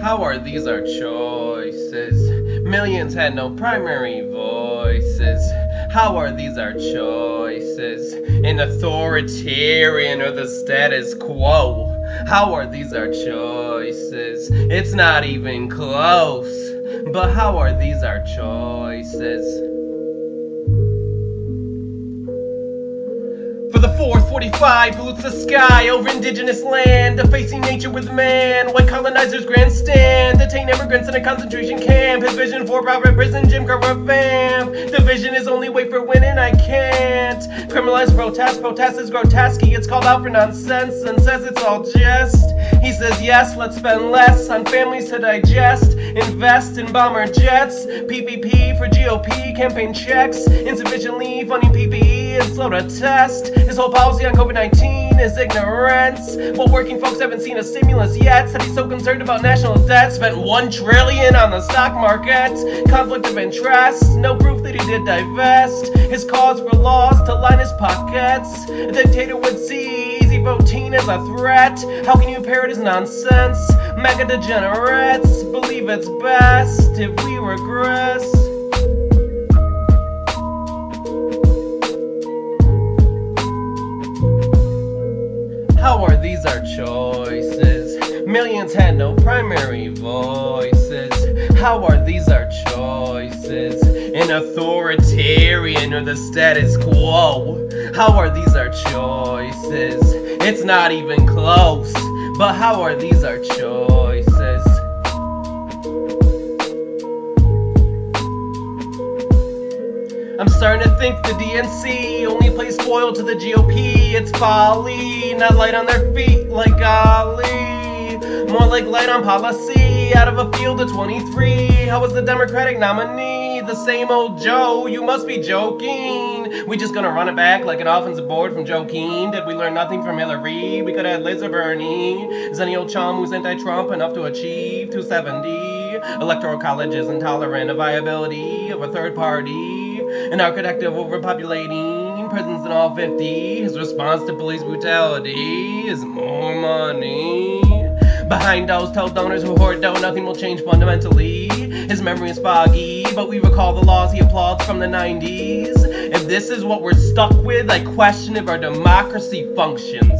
How are these our choices? Millions had no primary voices. How are these our choices? An authoritarian or the status quo? How are these our choices? It's not even close. But how are these our choices? For the 445 pollutes the sky over indigenous land, defacing nature with man. White colonizers grandstand, detain immigrants in a concentration camp. His vision for private prison, Jim Crow revamp. Division is only way for winning, I can't. Criminalize protest is grotesque. It's called out for nonsense and says it's all jest. He says yes, let's spend less on families to digest. Invest in bomber jets, PPP for GOP campaign checks. Insufficiently funding PPE and slow to test. His whole policy on COVID-19 is ignorance. While working folks haven't seen a stimulus yet. Said he's so concerned about national debt. Spent $1 trillion on the stock market. Conflict of interest, no proof that he did divest. His cause for laws to line his pockets. A dictator would see easy voting as a threat. How can you parrot his nonsense? Mega degenerates believe it's best if we regress. How are these our choices? Millions had no primary voices. How are these our choices? An authoritarian or the status quo? How are these our choices? It's not even close. But how are these our choices? I'm starting to think the DNC only plays spoil to the GOP. It's folly, not light on their feet like golly. More like light on policy, out of a field of 23. How was the Democratic nominee? The same old Joe, you must be joking. We just gonna run it back like an offensive board from Joe Keane? Did we learn nothing from Hillary? We could have Liz or Bernie. Is any old chum who's anti-Trump enough to achieve 270? Electoral college is intolerant of viability of a third party. An architect of overpopulating prisons in all 50. His response to police brutality is more money. Behind those told donors who hoard dough, nothing will change fundamentally. His memory is foggy, but we recall the laws he applauds from the 90s. If this is what we're stuck with, I question if our democracy functions.